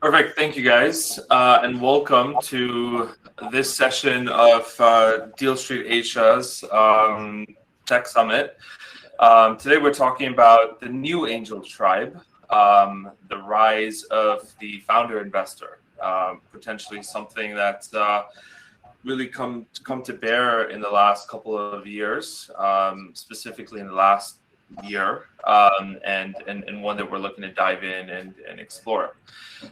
Perfect. Thank you, guys, and welcome to this session of Deal Street Asia's Tech Summit. Today, we're talking about the new angel tribe, the rise of the founder investor, potentially something that's really come to bear in the last couple of years, specifically in the last year, and one that we're looking to dive in and explore.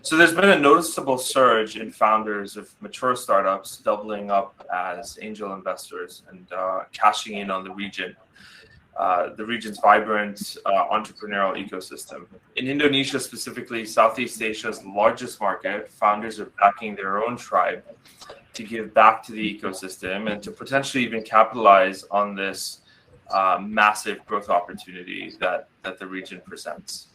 So there's been a noticeable surge in founders of mature startups doubling up as angel investors and cashing in on the region's vibrant entrepreneurial ecosystem. In Indonesia specifically, Southeast Asia's largest market, founders are backing their own tribe to give back to the ecosystem and to potentially even capitalize on this massive growth opportunity that the region presents.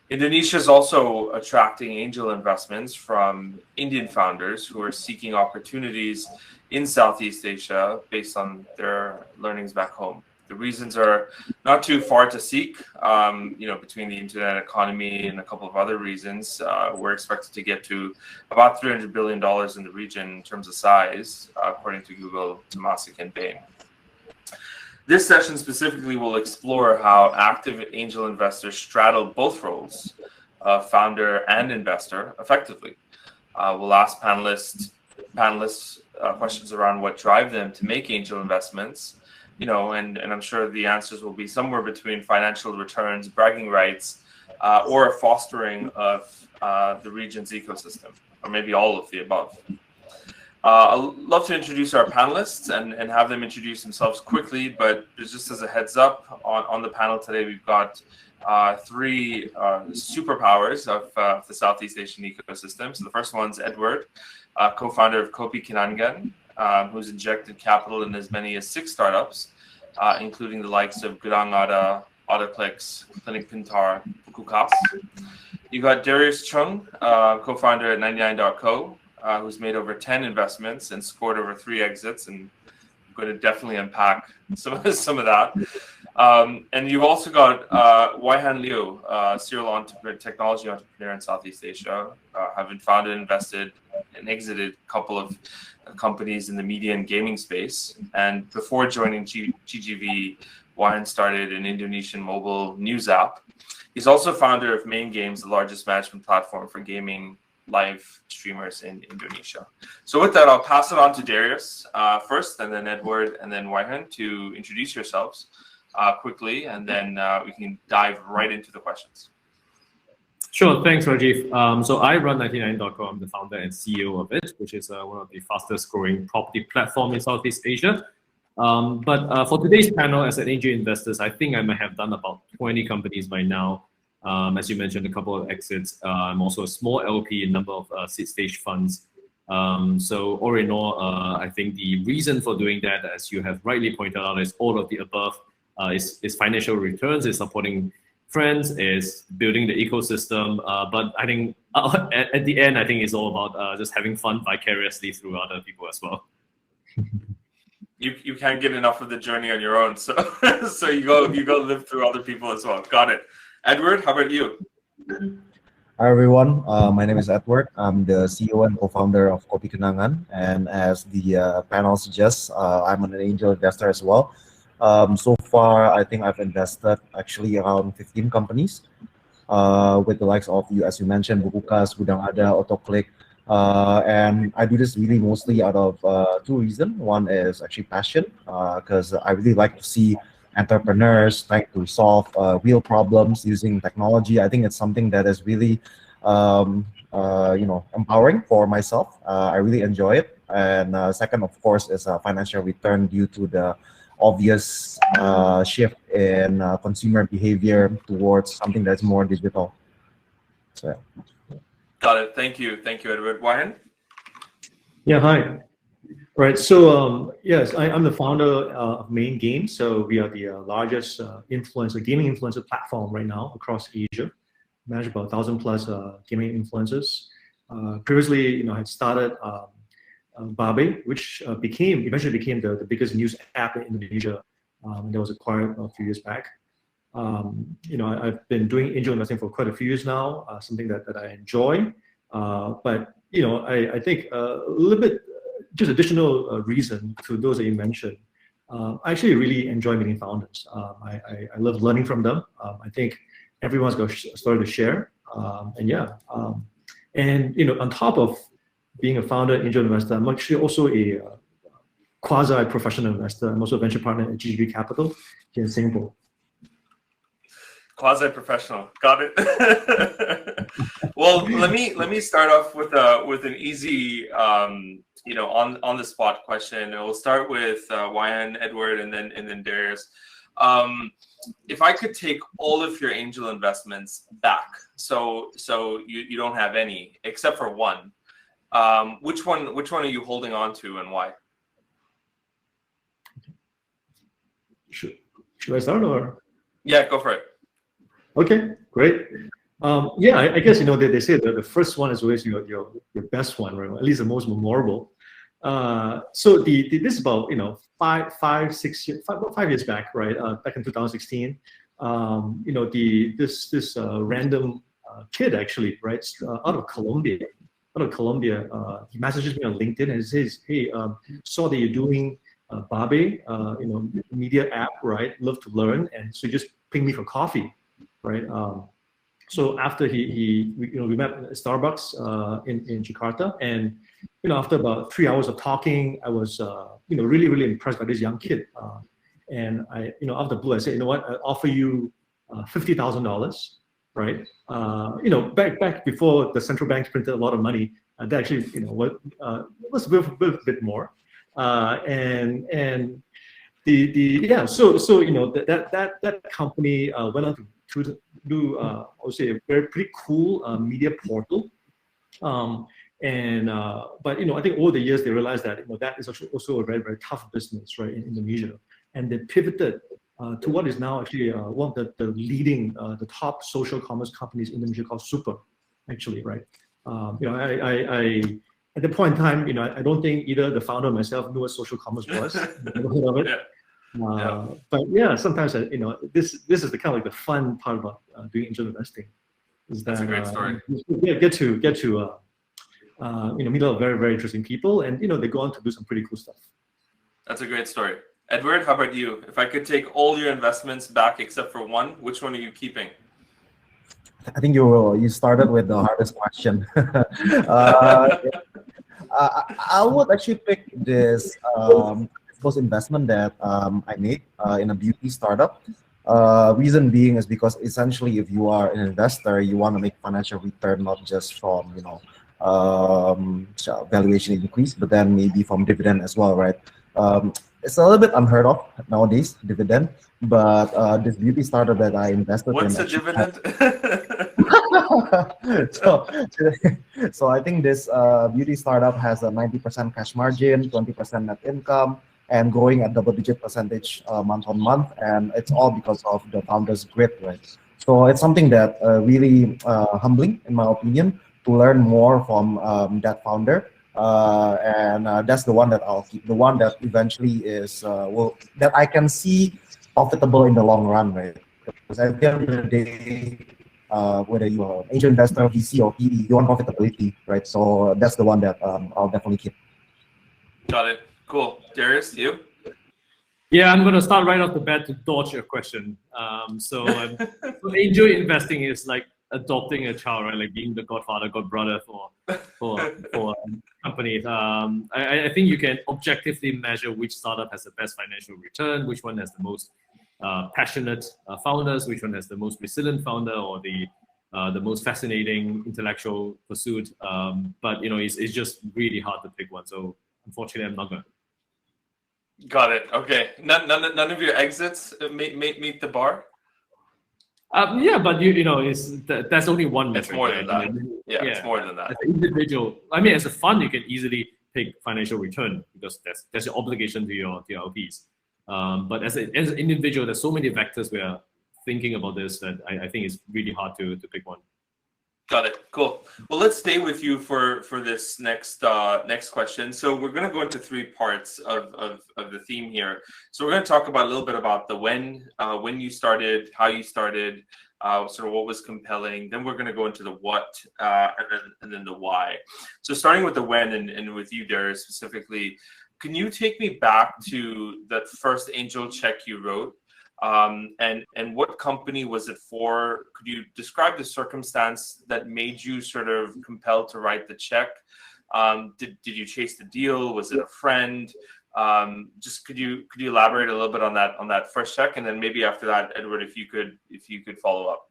Indonesia is also attracting angel investments from Indian founders who are seeking opportunities in Southeast Asia based on their learnings back home. The reasons are not too far to seek, between the internet economy and a couple of other reasons. We're expected to get to about $300 billion in the region in terms of size, according to Google-Temasek-Bain. This session specifically will explore how active angel investors straddle both roles, founder and investor, effectively. We'll ask panelists questions around what drive them to make angel investments, and I'm sure the answers will be somewhere between financial returns, bragging rights, or a fostering of the region's ecosystem, or maybe all of the above. I'd love to introduce our panelists and have them introduce themselves quickly, but just as a heads up, on the panel today, we've got three superpowers of the Southeast Asian ecosystem. So the first one's Edward, co-founder of Kopi, Kenangan, who's injected capital in as many as 6 startups, including the likes of Tirtanata, AutoClicks, Clinic Pintar, Kukas. You got Darius Cheung, co-founder at 99.co, who's made over 10 investments and scored over 3 exits, and I'm going to definitely unpack some of that. And you've also got Weihan Liew, serial technology entrepreneur in Southeast Asia, having founded, invested, and exited a couple of companies in the media and gaming space. And before joining GGV, Weihan started an Indonesian mobile news app. He's also founder of Main Games, the largest management platform for gaming live streamers in Indonesia. So with that, I'll pass it on to Darius first, and then Edward, and then Weihan to introduce yourselves quickly, and then we can dive right into the questions. Sure, thanks, Rajive. So I run 99.co. I'm the founder and CEO of it, which is one of the fastest growing property platforms in Southeast Asia. But for today's panel, as an angel investors, I think I might have done about 20 companies by now. As you mentioned, a couple of exits. I'm also a small LP in a number of seed stage funds. So all in all, I think the reason for doing that, as you have rightly pointed out, is all of the above. Is financial returns, is supporting friends, is building the ecosystem. But I think at the end, I think it's all about just having fun vicariously through other people as well. You can't get enough of the journey on your own, so so you go live through other people as well. Got it. Edward, how about you? Hi everyone, my name is Edward. I'm the CEO and co-founder of Kopi Kenangan, and as the panel suggests, I'm an angel investor as well. So far, I think I've invested actually around 15 companies with the likes of, as you mentioned, Bukukas, Tirtanata, AutoClick, and I do this really mostly out of 2 reasons. One is actually passion, because I really like to see entrepreneurs trying to solve real problems using technology. I think it's something that is really, empowering for myself. I really enjoy it. And second, of course, is a financial return due to the obvious shift in consumer behavior towards something that's more digital. So. Got it. Thank you, Edward. Weihan? Yeah, hi. Right, so yes, I'm the founder of Main Games. So we are the largest gaming influencer platform right now across Asia. Manage about 1,000 plus gaming influencers. Previously, I had started Babe, which eventually became the biggest news app in Indonesia, and that was acquired a few years back. I've been doing angel investing for quite a few years now, something that I enjoy. But I think a little bit just additional reason to those that you mentioned. I actually really enjoy meeting founders. I love learning from them. I think everyone's got a story to share. And on top of being a founder, angel investor, I'm actually also a quasi-professional investor. I'm also a venture partner at GGB Capital here in Singapore. Quasi-professional, got it. Well, let me start off with an easy, on the spot question. And we'll start with Weihan, Edward, and then Darius. If I could take all of your angel investments back, so you don't have any except for one, which one are you holding on to and why? Should I start or? Yeah, go for it. Okay, great. I guess they say that the first one is always your best one, right? At least the most memorable. So this is about 5 years back, right? Back in 2016. This random kid actually, right, out of Colombia, he messages me on LinkedIn and says, "Hey, saw that you're doing Babe, media app, right? Love to learn, and so just ping me for coffee." Right. So after we met at Starbucks in Jakarta, and after about 3 hours of talking, I was really, really impressed by this young kid. And I out of the blue, I said, what, I offer you $50,000, right? Back before the central bank printed a lot of money, that actually was a bit more. That company went on to do I would say a pretty cool media portal, but I think over the years they realized that that is also a very, very tough business, right, in Indonesia, and they pivoted to what is now actually one of the leading the top social commerce companies in Indonesia called Super, actually, right. I at the point in time, I don't think either the founder or myself knew what social commerce was. But yeah, sometimes this is the kind of like the fun part about doing angel investing, is that that's a great story. Get to meet a lot of very, very interesting people, and they go on to do some pretty cool stuff. That's a great story. Edward, how about you? If I could take all your investments back except for one, which one are you keeping? I think you started with the hardest question. I would actually pick this first investment that I made in a beauty startup. Reason being is because essentially, if you are an investor, you want to make financial return not just from valuation increase, but then maybe from dividend as well, right? It's a little bit unheard of nowadays, dividend. But this beauty startup that I invested What's in. What's a dividend? So I think this beauty startup has a 90% cash margin, 20% net income, and growing at double-digit percentage month on month, and it's all because of the founder's grit, right? So it's something that really humbling, in my opinion, to learn more from that founder, and that's the one that I'll keep, the one that eventually is that I can see profitable in the long run, right? Because at the end of the day, whether you are an angel investor, VC, or PE, you want profitability, right? So that's the one that I'll definitely keep. Got it. Cool. Darius, you? Yeah, I'm going to start right off the bat to dodge your question. So angel investing is like adopting a child, right? Like being the godfather, godbrother for companies. I think you can objectively measure which startup has the best financial return, which one has the most passionate founders, which one has the most resilient founder, or the most fascinating intellectual pursuit. But it's just really hard to pick one. So unfortunately, I'm not going to. Got it. Okay. None of your exits meet the bar? Yeah, but that's only one metric. It's more than that. Yeah, it's more than that. As an individual, as a fund, you can easily pick financial return because that's your obligation to your LPs. But as an individual, there's so many vectors we are thinking about this that I think it's really hard to pick one. Got it. Cool. Well, let's stay with you for this next question. So we're going to go into three parts of the theme here. So we're going to talk about a little bit about the when you started, how you started, sort of what was compelling. Then we're going to go into the what, and then the why. So starting with the when, and with you, Darius, specifically, can you take me back to that first angel check you wrote? And what company was it for? Could you describe the circumstance that made you sort of compelled to write the check? Did you chase the deal? Was it a friend? Just could you elaborate a little bit on that first check, and then maybe after that, Edward, if you could follow up.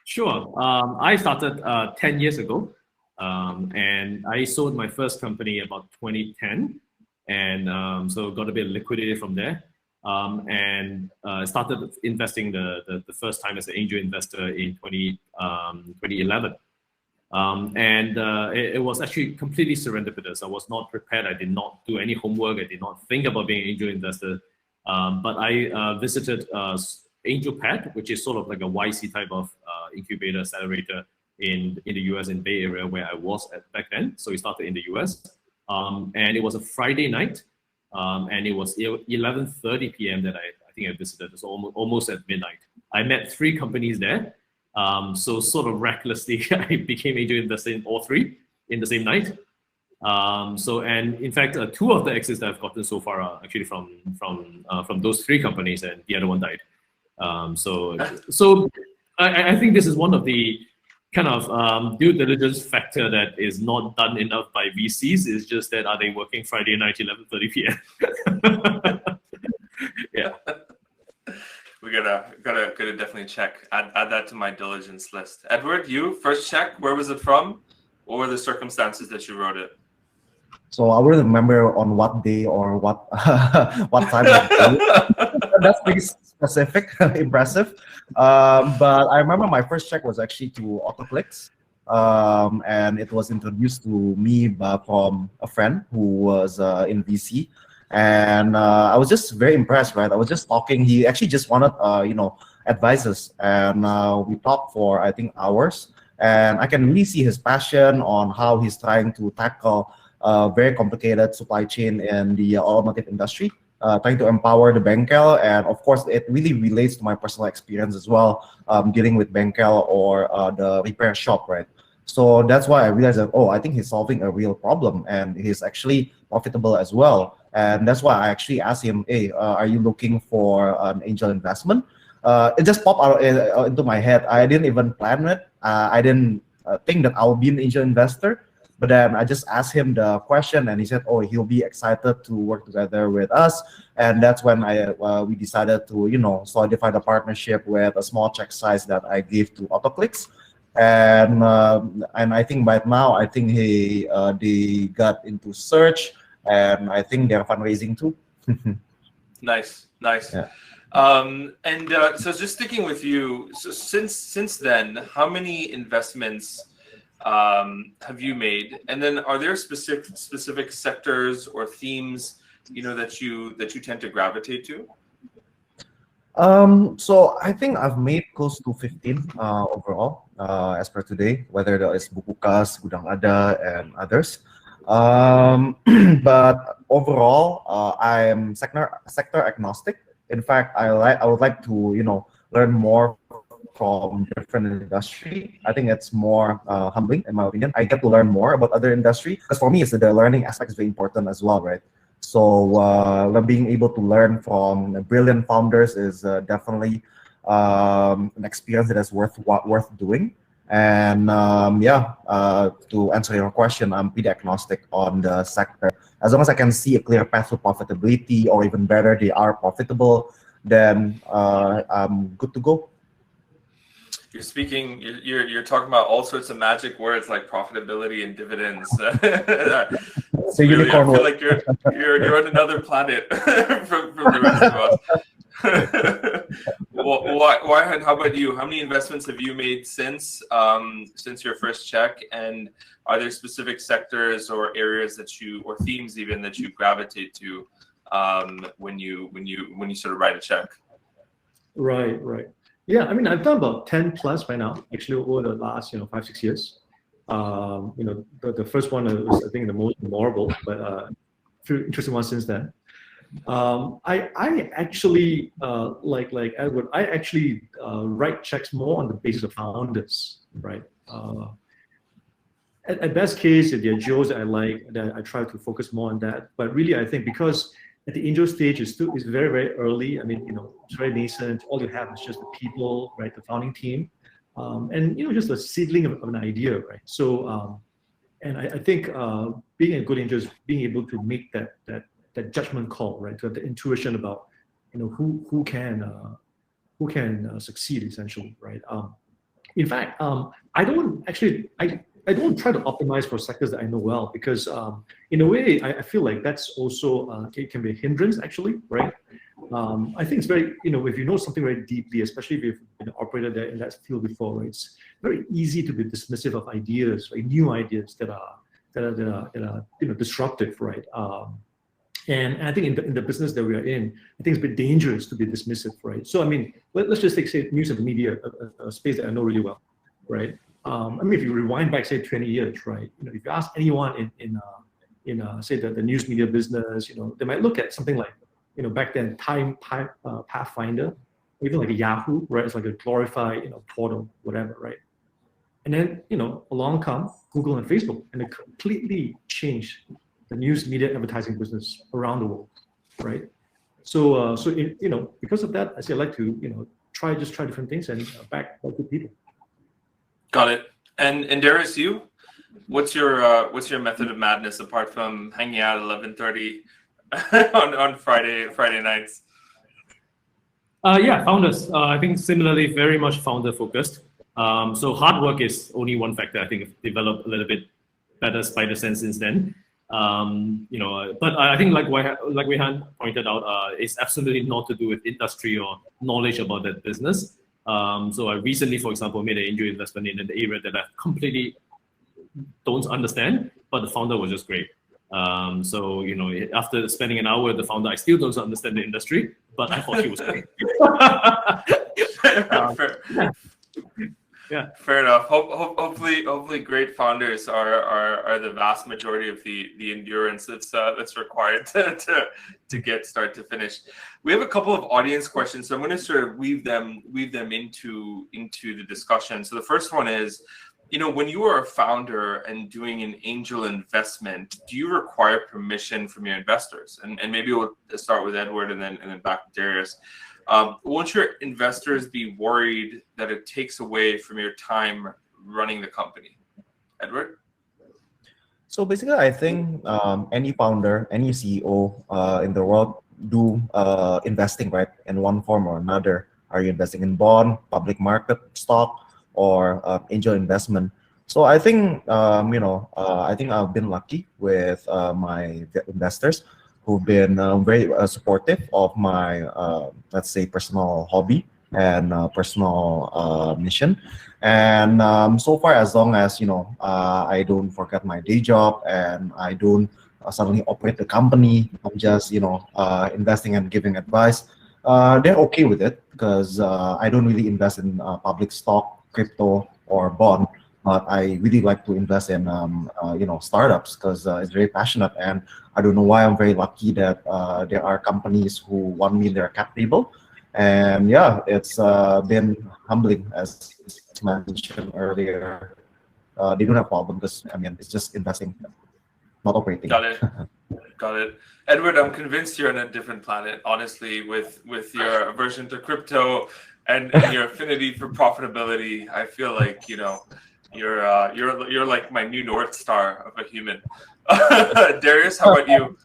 Sure. I started 10 years ago, and I sold my first company about 2010, and so got a bit of liquidity from there. And started investing the first time as an angel investor in 2011. And it was actually completely serendipitous. I was not prepared. I did not do any homework. I did not think about being an angel investor. But I visited Angel Pad, which is sort of like a YC type of incubator accelerator in the US, in Bay Area, where I was at back then. So we started in the US. And it was a Friday night. And it was 11:30 p.m. that I think I visited. It was almost at midnight. I met 3 companies there. So sort of recklessly, I became angel investor in all 3 in the same night. And in fact, 2 of the exits that I've gotten so far are actually from those 3 companies, and the other one died. So I think this is one of the kind of due diligence factor that is not done enough by VCs. Is just that, are they working Friday night 11:30 p.m.? Yeah. We gotta definitely check. Add that to my diligence list. Edward, you first check. Where was it from? What were the circumstances that you wrote it? So I wouldn't remember on what day or what what time. That's pretty specific, impressive. But I remember my first check was actually to AutoClicks, and it was introduced to me from a friend who was in VC. And I was just very impressed, right? I was just talking. He actually just wanted, advices, and we talked for, I think, hours. And I can really see his passion on how he's trying to tackle very complicated supply chain in the automotive industry, trying to empower the Bengkel. And of course, it really relates to my personal experience as well, dealing with Bengkel or the repair shop, right? So that's why I realized that, I think he's solving a real problem, and he's actually profitable as well. And that's why I actually asked him, hey, are you looking for an angel investment? It just popped out into my head. I didn't even plan it. I didn't think that I'll be an angel investor. But then I just asked him the question, and he said, he'll be excited to work together with us. And that's when we decided to, solidify the partnership with a small check size that I gave to AutoClicks. And I think by now, I think they got into search, and I think they're fundraising too. Nice. Yeah. So just sticking with you, so since then, how many investments have you made? And then are there specific sectors or themes, that you tend to gravitate to? So I think I've made close to 15 overall, as per today, whether that is Bukukas, Gudang Ada, and others. But overall, I am sector agnostic. In fact, I would like to learn more from different industry. I think it's more humbling, in my opinion. I get to learn more about other industry, because for me, the learning aspect is very important as well, right? So being able to learn from brilliant founders is definitely an experience that is worth doing. And to answer your question, I'm pretty agnostic on the sector. As long as I can see a clear path to profitability, or even better, they are profitable, then I'm good to go. You're talking about all sorts of magic words like profitability and dividends. So really, I feel like you're on another planet from the rest of us. Weihan, how about you? How many investments have you made since your first check? And are there specific sectors or areas or themes even that you gravitate to when you sort of write a check? Right. Yeah, I mean, I've done about 10 plus by now, actually, over the last 5-6 years. The first one was, I think, the most memorable, but a few interesting ones since then. I actually like Edward. I actually write checks more on the basis of founders, right? At best case, if they're Joes that I like, that I try to focus more on that. But really, I think because at the angel stage is very, very early. I mean, it's very nascent. All you have is just the people, right? The founding team, and just a seedling of an idea, right? So, and I think being a good angel is being able to make that judgment call, right? To have the intuition about, who can succeed essentially, right? In fact, I don't actually I don't try to optimize for sectors that I know well because in a way I feel like that's also it can be a hindrance actually, right? I think it's very if you know something very deeply, especially if you've been an operator there in that field before, right, it's very easy to be dismissive of ideas, like new ideas that are disruptive, right? And I think in the business that we are in, I think it's a bit dangerous to be dismissive, right? So I mean, let's just take say news and media, a space that I know really well, right? I mean, if you rewind back, say, 20 years, right? If you ask anyone in say the news media business, they might look at something like, back then, Pathfinder, or even like a Yahoo, right? It's like a glorified, portal, whatever, right? And then, along come Google and Facebook, and they completely changed the news media advertising business around the world, right? So, because of that, I say I like to, try different things and back good people. Got it. And Darius, what's your method of madness apart from hanging out at 11:30 on Friday nights? Yeah, founders. I think similarly, very much founder focused. So hard work is only one factor. I think I've developed a little bit better spider sense since then. But I think like Weihan pointed out, it's absolutely not to do with industry or knowledge about that business. So I recently, for example, made an angel investment in an area that I completely don't understand, but the founder was just great. So, after spending an hour with the founder, I still don't understand the industry, but I thought he was great. Yeah. Fair enough. Hopefully, great founders are the vast majority of the endurance that's required to get start to finish. We have a couple of audience questions, so I'm going to sort of weave them into the discussion. So the first one is, when you are a founder and doing an angel investment, do you require permission from your investors? And maybe we'll start with Edward and then back to Darius. Won't your investors be worried that it takes away from your time running the company? Edward? So basically, I think any founder, any CEO in the world do investing, right, in one form or another. Are you investing in bond, public market, stock, or angel investment? So I think, I think I've been lucky with my investors who've been very supportive of my, let's say, personal hobby and personal mission. And so far, as long as, I don't forget my day job and I don't suddenly operate the company, I'm just, investing and giving advice, they're okay with it because I don't really invest in public stock, crypto, or bond. But I really like to invest in, startups because it's very passionate, and I don't know why I'm very lucky that there are companies who want me in their cap table, and yeah, it's been humbling as mentioned earlier. They don't have problem because it's just investing, not operating. Got it. Edward, I'm convinced you're on a different planet. Honestly, with your aversion to crypto and your affinity for profitability, I feel like you're like my new North Star of a human. Darius, how about you?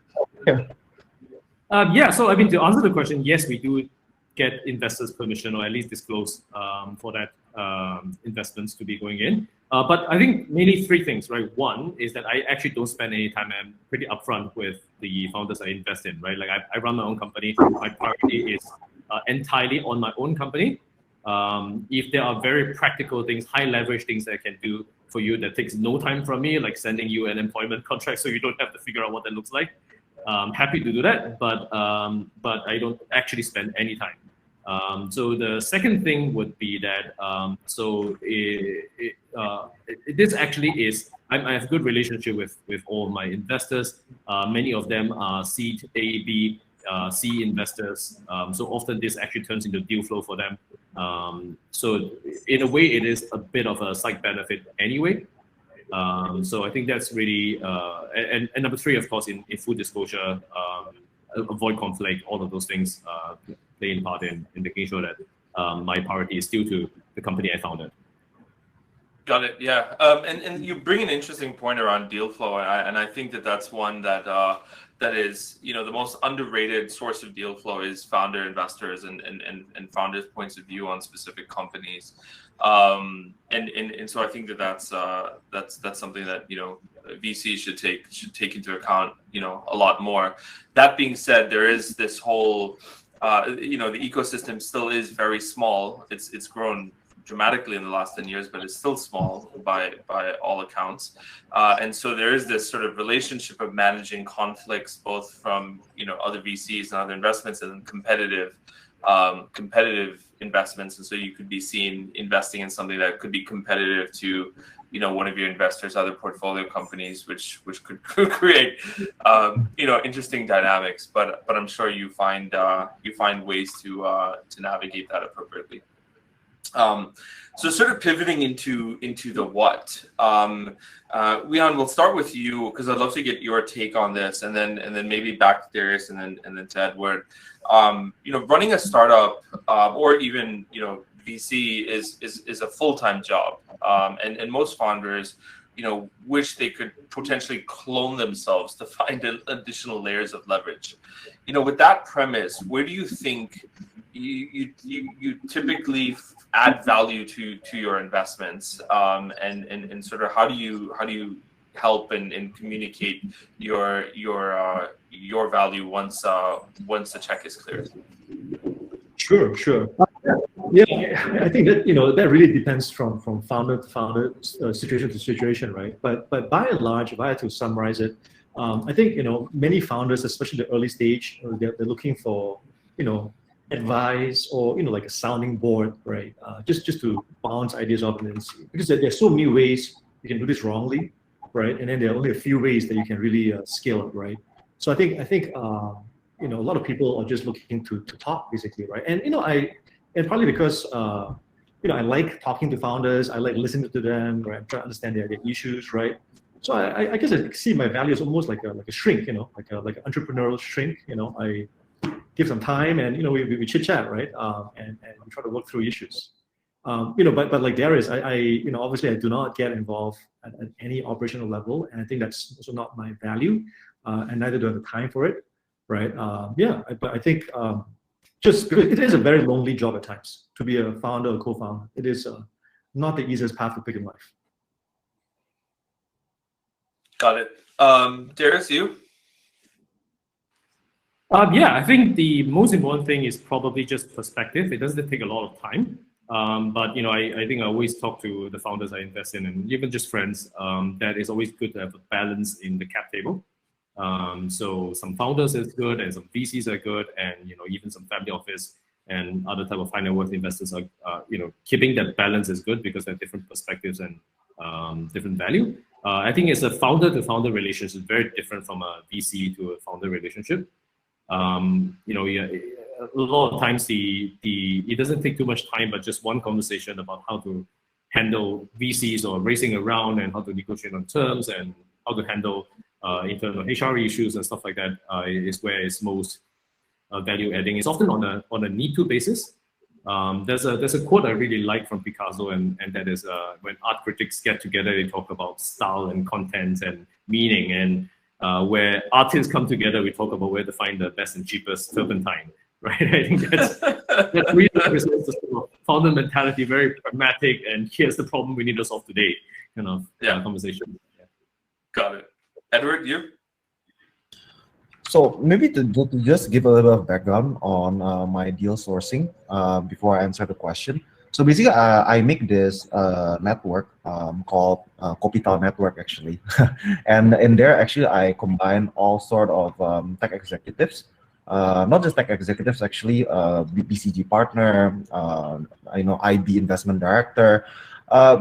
Yeah, so to answer the question, yes, we do get investors' permission or at least disclose for that investments to be going in. But I think mainly three things, right? One is that I actually don't spend any time. I'm pretty upfront with the founders I invest in, right? Like I run my own company. My priority is entirely on my own company. If there are very practical things, high leverage things that I can do for you that takes no time from me, like sending you an employment contract so you don't have to figure out what that looks like, happy to do that, but I don't actually spend any time. So the second thing would be that, this actually is, I have a good relationship with all my investors. Many of them are seed A, B, C investors. So often this actually turns into deal flow for them. So in a way, it is a bit of a side benefit anyway. So I think that's really, and number three, of course, in full disclosure, avoid conflict, all of those things play in part in making sure that my priority is still to the company I founded. Got it. Yeah. And you bring an interesting point around deal flow, and I think that that's one that that is, you know, the most underrated source of deal flow is founder investors and founders' points of view on specific companies. And so I think that that's something that, you know, VCs should take into account, you know, a lot more. That being said, there is this whole you know, the ecosystem still is very small. It's grown dramatically in the last 10 years, but it's still small by all accounts. And so there is this sort of relationship of managing conflicts, both from, you know, other VCs and other investments and competitive investments. And so you could be seen investing in something that could be competitive to, you know, one of your investors' other portfolio companies, which could create, you know, interesting dynamics. But I'm sure you find ways to navigate that appropriately. So sort of pivoting into the what. Weihan, we'll start with you because I'd love to get your take on this, and then maybe back to Darius, and then to Edward. You know, running a startup or even, you know, VC is a full-time job, and most founders, you know, wish they could potentially clone themselves to find additional layers of leverage. You know, with that premise, where do you think you typically add value to your investments, and sort of how do you help and communicate your value once the check is cleared? Sure. Yeah, I think that, you know, that really depends from founder to founder, situation to situation, right? But by and large, if I had to summarize it, I think, you know, many founders, especially the early stage, they're looking for, you know, advice or, you know, like a sounding board, right? Just to bounce ideas off, and because there's so many ways you can do this wrongly, right? And then there are only a few ways that you can really scale it, right? So I think you know, a lot of people are just looking to talk, basically, right? And you know, and probably because you know, I like talking to founders, I like listening to them, right? Try to understand their issues, right? So I guess I see my value as almost like a shrink, you know, like an entrepreneurial shrink. You know, I give some time, and you know, we chit chat, right? And we try to work through issues. You know, but like Darius, I you know, obviously I do not get involved at any operational level, and I think that's also not my value, and neither do I have the time for it, right? Yeah, but I think just because it is a very lonely job at times to be a founder or co-founder. It is not the easiest path to pick in life. Got it. Darius, you? Yeah, I think the most important thing is probably just perspective. It doesn't take a lot of time. But you know, I think I always talk to the founders I invest in, and even just friends, that it's always good to have a balance in the cap table. So some founders is good, and some VCs are good, and you know, even some family office and other type of high net worth investors are, you know, keeping that balance is good because they have different perspectives and different value. I think it's a founder to founder relationship is very different from a VC to a founder relationship. You know, a lot of times it doesn't take too much time, but just one conversation about how to handle VCs or racing around, and how to negotiate on terms, and how to handle internal HR issues and stuff like that is where it's most value adding. It's often on a need to basis. There's a quote I really like from Picasso, and that is when art critics get together, they talk about style and content and meaning, and where artists come together, we talk about where to find the best and cheapest turpentine, right? I think that really represents the sort of founder mentality, very pragmatic, and here's the problem we need to solve today, kind of conversation. Yeah. Got it. Edward, you? So maybe to just give a little bit of background on my deal sourcing before I answer the question. So basically, I make this network called Kopi Network, actually. And in there, actually, I combine all sort of tech executives, not just tech executives, actually, BCG partner, you know, IB investment director.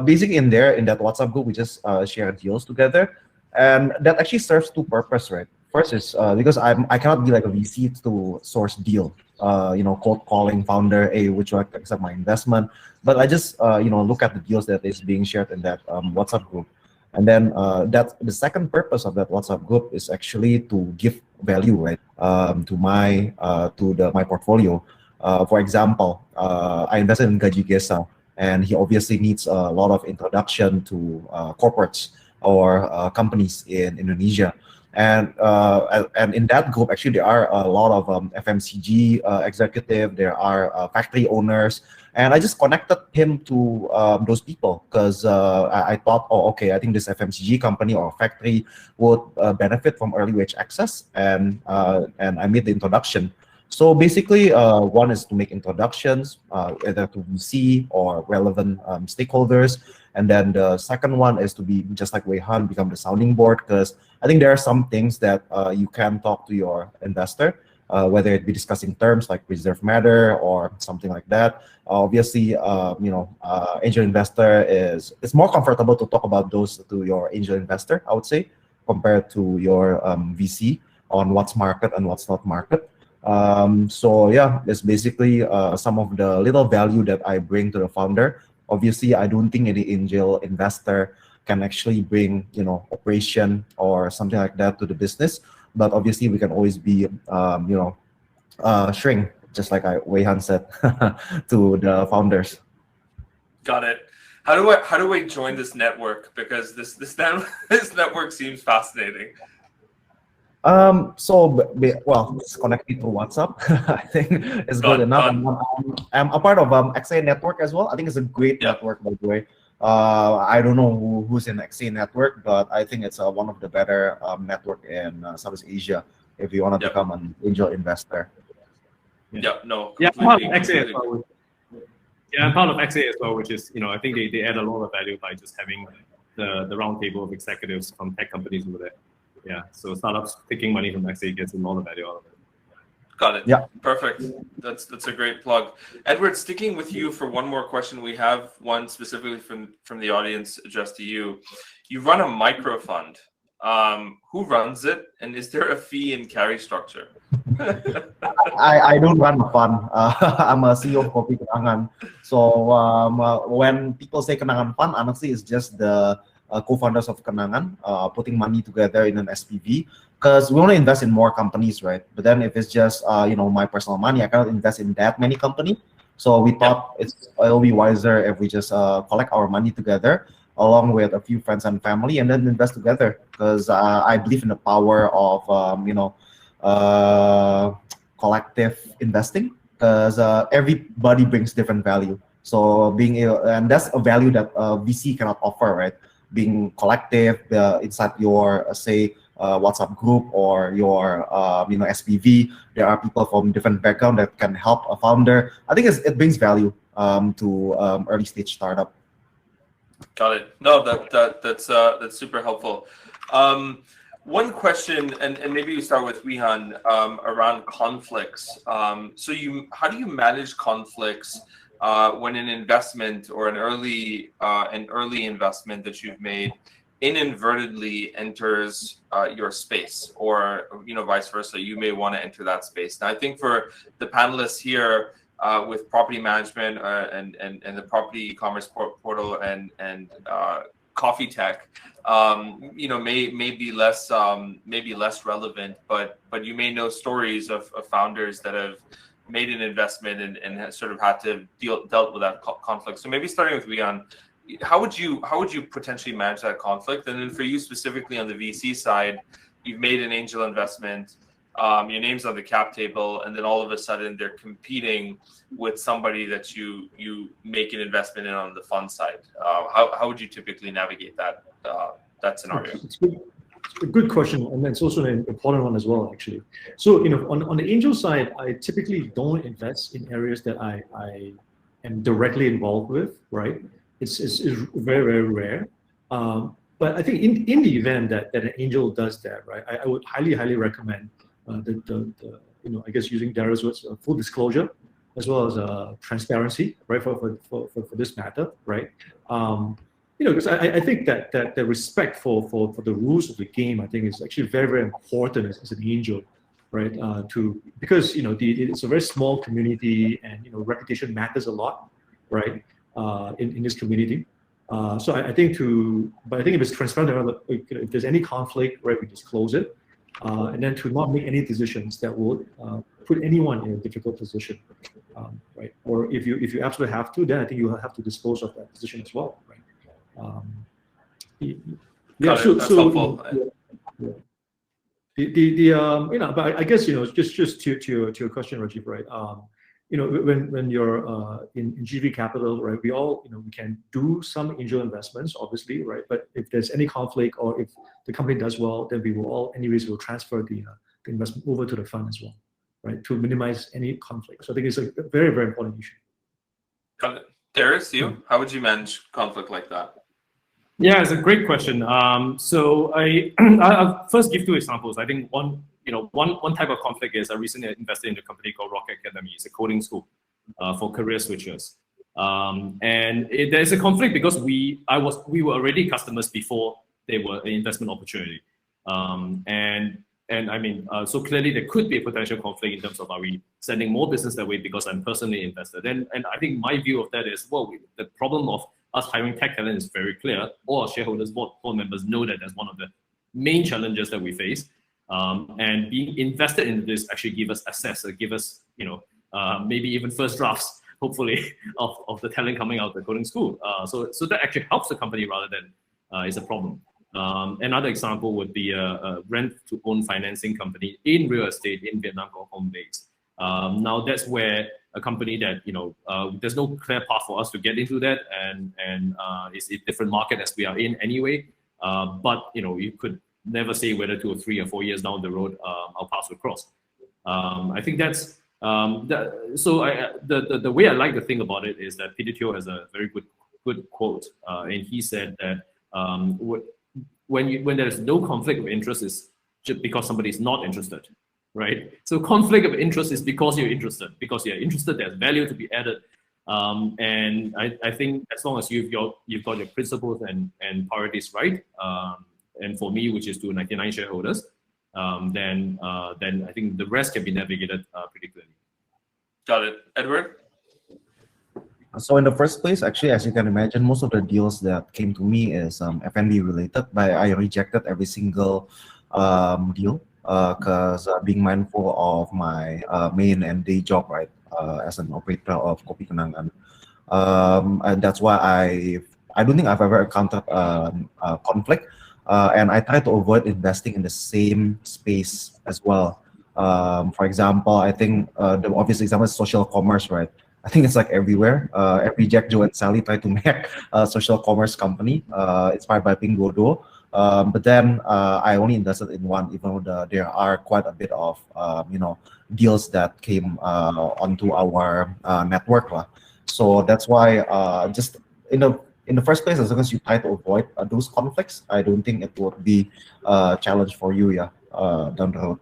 Basically, in that WhatsApp group, we just share deals together. And that actually serves two purposes, right? first is because I cannot be like a VC to source deal. Cold calling founder, hey, would you like to accept my investment? But I just look at the deals that is being shared in that WhatsApp group, and then that the second purpose of that WhatsApp group is actually to give value, right, to my my portfolio. For example, I invested in Gaji Gesa, and he obviously needs a lot of introduction to corporates or companies in Indonesia. And in that group, actually, there are a lot of FMCG executive. There are factory owners, and I just connected him to those people because I thought, oh, okay, I think this FMCG company or factory would benefit from early wage access, and I made the introduction. So basically, one is to make introductions, either to VC or relevant stakeholders. And then the second one is to be just like Weihan, become the sounding board, because I think there are some things that you can talk to your investor, whether it be discussing terms like reserve matter or something like that. Obviously, angel investor it's more comfortable to talk about those to your angel investor, I would say, compared to your VC on what's market and what's not market. So yeah, it's basically some of the little value that I bring to the founder. Obviously, I don't think any angel investor can actually bring, operation or something like that to the business. But obviously, we can always be, shrink, just like Weihan said, to the founders. Got it. How do I join this network? Because this network seems fascinating. Well, it's connected to WhatsApp. I think it's good enough. I'm a part of XA network as well. I think it's a great network, by the way. I don't know who's in XA network, but I think it's one of the better network in Southeast Asia if you want to become an angel investor. Yeah, no. Yeah, I'm part of XA as well. Yeah, I'm part of XA as well, which is, I think they add a lot of value by just having the round table of executives from tech companies over there. Yeah, so startups taking money from XA gets a lot of value out of it. Got it. Yeah. Perfect. That's a great plug. Edward, sticking with you for one more question. We have one specifically from the audience addressed to you. You run a micro fund. Who runs it, and is there a fee and carry structure? I don't run a fund. I'm a CEO of Kopi Kenangan. So when people say Kenangan fund, honestly, it's just the co-founders of Kenangan putting money together in an SPV, because we want to invest in more companies, right? But then if it's just my personal money, I cannot invest in that many companies. So we thought it'll be wiser if we just collect our money together along with a few friends and family, and then invest together, because I believe in the power of collective investing, because everybody brings different value. So and that's a value that VC cannot offer, right? Being collective inside your WhatsApp group or your SPV, there are people from different background that can help a founder. I think it brings value to early stage startup. Got it. No, that's super helpful. One question, and maybe you start with Weihan, around conflicts. So how do you manage conflicts when an investment or an early investment that you've made inadvertently enters your space, or vice versa, you may want to enter that space. Now, I think for the panelists here with property management and the property e-commerce portal and coffee tech, may be less relevant, but you may know stories of founders that have made an investment and has sort of had to dealt with that conflict. So maybe starting with Weihan, how would you potentially manage that conflict? And then for you specifically on the VC side, you've made an angel investment, your name's on the cap table, and then all of a sudden they're competing with somebody that you make an investment in on the fund side. How would you typically navigate that scenario? It's a good question, and it's also an important one as well, actually. So on the angel side, I typically don't invest in areas that I am directly involved with, right? It's very, very rare. But I think in the event that an angel does that, right, I would highly recommend I guess using Darius' words, full disclosure as well as transparency, right, for this matter, right? because I think that the respect for the rules of the game, I think, is actually very, very important as an angel, right? Because it's a very small community, and reputation matters a lot, right? In this community. So I think if it's transparent, if there's any conflict, right, we disclose it, and then to not make any decisions that would put anyone in a difficult position, right? Or if you absolutely have to, then I think you have to dispose of that position as well, right? That's helpful. But I guess just to your question, Rajive, right? When you're in GV Capital, right, we all we can do some angel investments, obviously, right? But if there's any conflict, or if the company does well, then we will all will transfer the investment over to the fund as well, right, to minimize any conflict. So I think it's a very, very important issue. Got it. Darius, you, how would you manage conflict like that? Yeah, it's a great question. So I'll first give 2 examples. I think one type of conflict is I recently invested in a company called Rocket Academy. It's a coding school for career switchers. And there's a conflict because we were already customers before they were an investment opportunity. And I mean, so clearly there could be a potential conflict in terms of are we sending more business that way because I'm personally invested. And I think my view of that is, well, the problem of us hiring tech talent is very clear. All our shareholders, board members know that that's one of the main challenges that we face. And being invested in this actually give us access, give us, maybe even first drafts, hopefully, of the talent coming out of the coding school. So that actually helps the company rather than is a problem. Another example would be a rent-to-own financing company in real estate in Vietnam called Homebase. Now that's where a company that there's no clear path for us to get into that, and it's a different market as we are in anyway. But you could never say whether 2 or 3 or 4 years down the road our paths will cross. I think that's the way I like to think about it is that Peter Thiel has a very good quote, and he said that when there is no conflict of interest is just because somebody is not interested, right? So conflict of interest is because you're interested. Because you're interested, there's value to be added. And I think as long as you've got your principles and priorities right, and for me, which is to 99 shareholders, then I think the rest can be navigated pretty clearly. Got it. Edward? So in the first place, actually, as you can imagine, most of the deals that came to me is F&B related, but I rejected every single deal because being mindful of my main and day job, right, as an operator of Kopi Kenangan. And that's why I don't think I've ever encountered a conflict, and I try to avoid investing in the same space as well. For example, I think the obvious example is social commerce, right? I think it's like everywhere. Every Jack, Joe, and Sally try to make a social commerce company inspired by Pinduoduo. But then I only invested in one, even though there are quite a bit of deals that came onto our network. So that's why just in the first place, as long as you try to avoid those conflicts, I don't think it would be a challenge for you, down the road.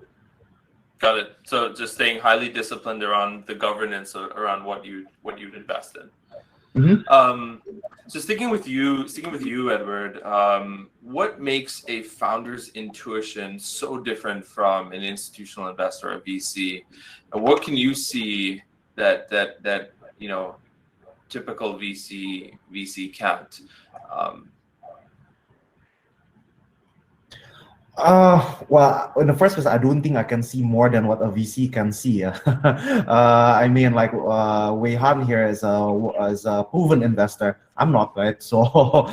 Got it. So just staying highly disciplined around the governance around what you'd invest in. Mm-hmm. So sticking with you, Edward, what makes a founder's intuition so different from an institutional investor, a VC? And what can you see that typical VC can't? Well, in the first place, I don't think I can see more than what a VC can see. I mean, like Weihan here is a proven investor. I'm not, right? So,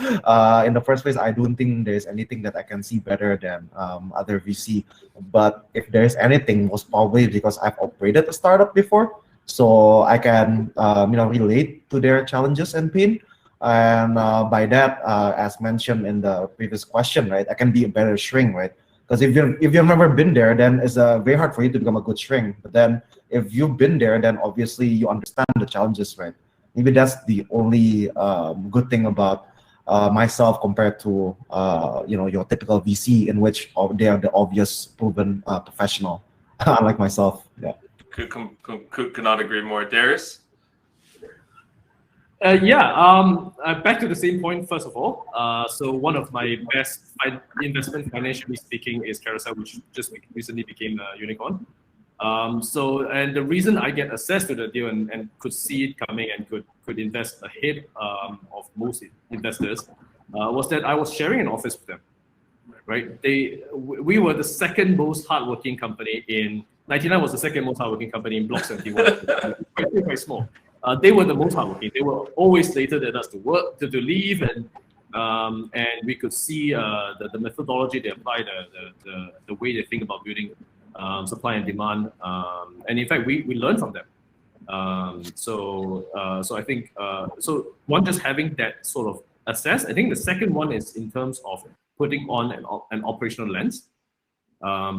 in the first place, I don't think there's anything that I can see better than other VC. But if there's anything, most probably because I've operated a startup before, so I can relate to their challenges and pain. And by that, as mentioned in the previous question, right, I can be a better shrink, right? Because if you've never been there, then it's very hard for you to become a good shrink. But then if you've been there, then obviously you understand the challenges, right? Maybe that's the only good thing about myself compared to your typical VC, in which they are the obvious proven professional, unlike myself. Yeah. Could not agree more. Darius? Back to the same point, first of all. So one of my best investment, financially speaking, is Carousel, which just recently became a unicorn. And the reason I get access to the deal and could see it coming and could invest ahead of most investors was that I was sharing an office with them. Right? We were the second most hardworking company in 99 was the second most hardworking company in Block 71. quite small. They were the most hardworking. They were always later than us to work, to leave, and we could see the methodology they apply, the way they think about building supply and demand, and in fact we learned from them. So I think so one, just having that sort of access. I think the second one is in terms of putting on an operational lens.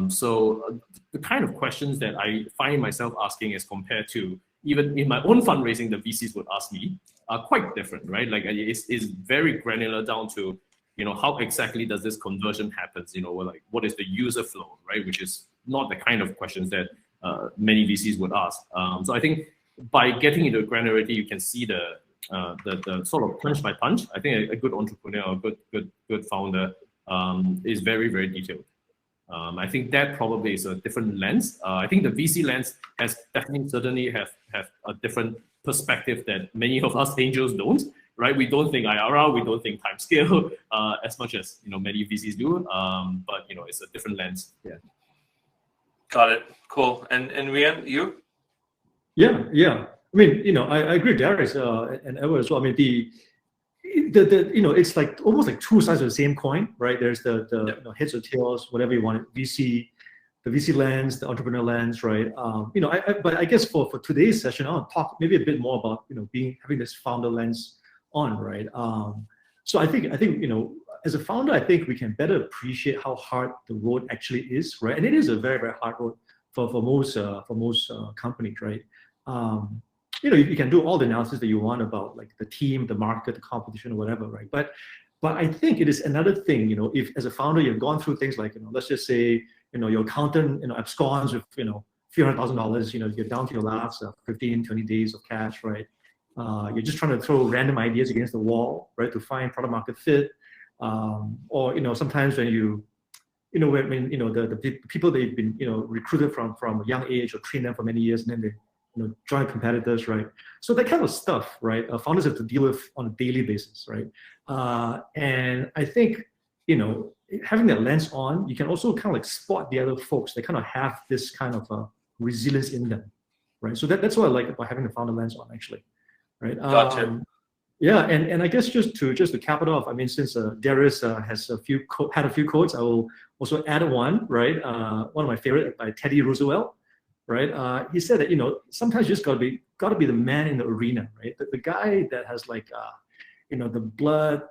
So the kind of questions that I find myself asking as compared to even in my own fundraising, the VCs would ask me are quite different, right? Like it's very granular down to, how exactly does this conversion happen? Like what is the user flow, right? Which is not the kind of questions that many VCs would ask. So I think by getting into granularity, you can see the sort of punch by punch. I think a good entrepreneur, a good founder is very, very detailed. I think that probably is a different lens. I think the VC lens has certainly have a different perspective that many of us angels don't, right? We don't think IRR, we don't think time scale as much as many VCs do. But it's a different lens. Yeah. Got it. Cool. And Weihan, you? Yeah. I mean, I agree with Darius and Edward as well. I mean, the it's like almost like two sides of the same coin, right? There's the heads or tails, whatever you want, the VC lens, the entrepreneur lens, right? But I guess for today's session, I want to talk maybe a bit more about having this founder lens on, right? So I think as a founder, I think we can better appreciate how hard the road actually is, right? And it is a very, very hard road for most companies, right? You can do all the analysis that you want about like the team, the market, the competition, or whatever, right? But I think it is another thing, if as a founder you've gone through things like, let's just say, your accountant, absconds with, few $100,000, you're down to your last 15, 20 days of cash, right? You're just trying to throw random ideas against the wall, right, to find product market fit, or sometimes when when the people they've been recruited from a young age or trained them for many years, and then they join competitors, right? So that kind of stuff, right? Founders have to deal with on a daily basis, right? And I think, having that lens on, you can also kind of like spot the other folks that kind of have this kind of resilience in them, right? So that's what I like about having the founder lens on, actually, right? Gotcha. Yeah, and I guess just to cap it off, I mean, since Darius has had a few quotes, I will also add one, right? One of my favorite by Teddy Roosevelt. Right, he said that sometimes you just gotta be the man in the arena, right? The guy that has like the blood,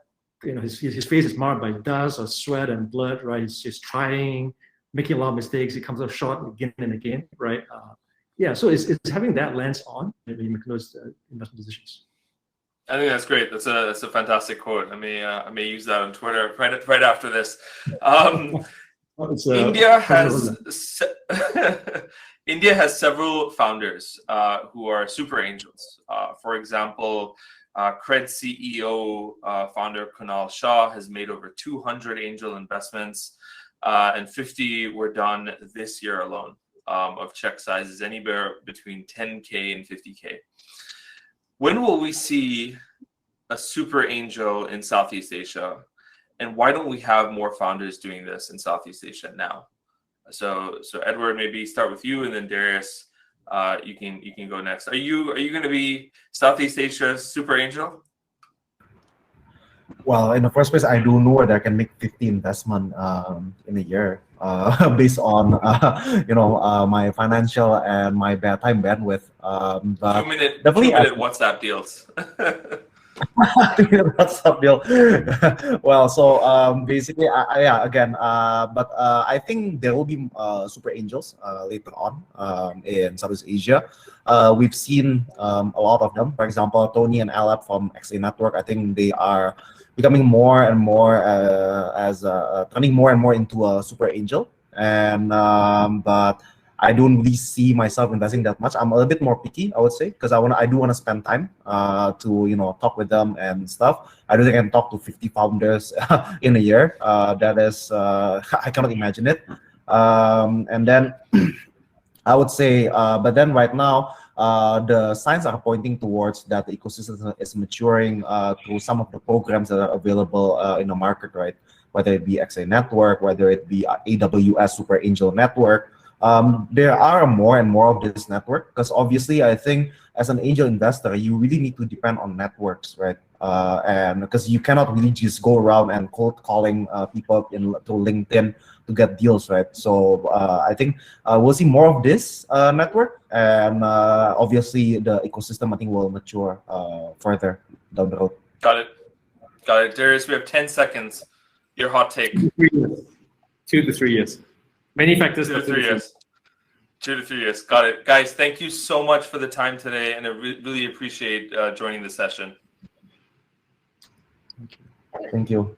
his face is marred by dust or sweat and blood, right? He's just trying, making a lot of mistakes. He comes up short again and again, right? So it's having that lens on when you make those investment decisions. I think that's great. That's a fantastic quote. I may use that on Twitter right after this. India has several founders who are super angels. For example, Cred CEO founder Kunal Shah has made over 200 angel investments, and 50 were done this year alone, of check sizes anywhere between 10K and 50K. When will we see a super angel in Southeast Asia? And why don't we have more founders doing this in Southeast Asia now? So Edward, maybe start with you, and then Darius, you can go next. Are you going to be Southeast Asia's super angel? Well, in the first place, I don't know whether I can make 50 investment in a year based on my financial and my time bandwidth. But 2-minute WhatsApp deals. What's up, Bill? Well, so basically, but I think there will be super angels later on in Southeast Asia. We've seen a lot of them. For example, Tony and Alap from XA Network. I think they are becoming more and more turning more and more into a super angel. And but I don't really see myself investing that much. I'm a little bit more picky, I would say, because I do want to spend time to talk with them and stuff. I don't think I can talk to 50 founders in a year. That is, I cannot imagine it. And then I would say, but then right now, the signs are pointing towards that the ecosystem is maturing through some of the programs that are available in the market, right? Whether it be XA Network, whether it be AWS Super Angel Network. There are more and more of this network, because obviously I think as an angel investor, you really need to depend on networks, right? And because you cannot really just go around and cold calling people to LinkedIn to get deals, right? So I think we'll see more of this network, and obviously the ecosystem I think will mature further down the road. Got it. Darius, we have 10 seconds. Your hot take. 2 to 3 years. Many factors. 2 to 3 years. 2 to 3 years. Got it. Guys, thank you so much for the time today, and I really appreciate joining the session. Thank you.